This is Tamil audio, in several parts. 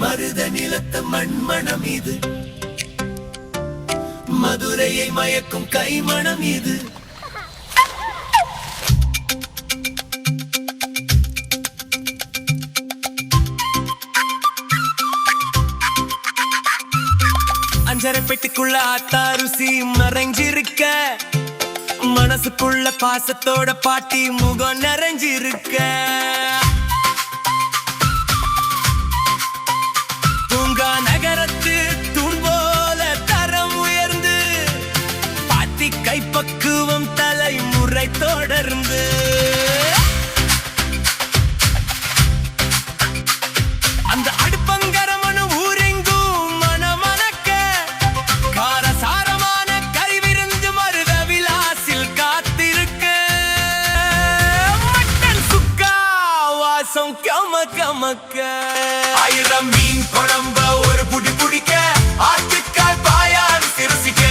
மருத நிலத்த மண்மணம் இது, மதுரையை மயக்கும் கைமணம் இது. அஞ்சரை பெட்டிக்குள்ள ஆத்தாருசி மறைஞ்சிருக்க, மனசுக்குள்ள பாசத்தோட பாட்டி முகம் நிறைஞ்சிருக்க. பூங்கா நகரத்து தூண் போல தரம் உயர்ந்து, பாட்டி கைப்பக்குவம் தலைமுறை தொடர்ந்து. அந்த அடுப்பங்கரமனு ஊரெங்கும் மனமணக்க, காரசாரமான கைவிருந்து மருத விலாசில் காத்திருக்க. மட்டன் சுக்கா வாசம் கமக்க, ஆயிரம் மீன் குழம்ப ஒரு புடி புடிக்க, ஆட்டுக்கால் பாயால் சிறுசிக்க,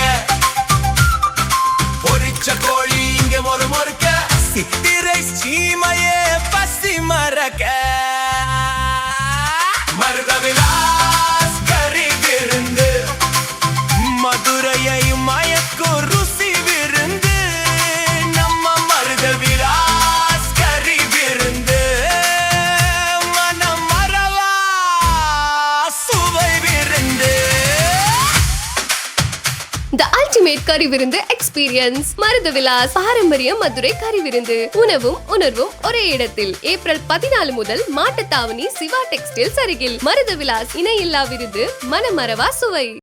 பொரிச்ச கோழி இங்க மொறுக்க, சித்திரை சீமையே பசி மறக்க. மருத விலாஸ் கறி விருந்து, மதுரையை மயக்கும் ருசி விருந்து. நம்ம மருத விலாஸ் கறி விருந்து, மனம் மறவா சுவை விருந்து. The ultimate curry விருந்து experience. மருத விலாஸ் பாரம்பரிய மதுரை கறி விருந்து. உணவும் உணர்வும் ஒரே இடத்தில். ஏப்ரல் 14 முதல் மாட்டுத்தாவணி சிவா டெக்ஸ்டைல்ஸ் அருகில். மருத விலாஸ் இணையில்லா விருந்து, மனமறவா சுவை.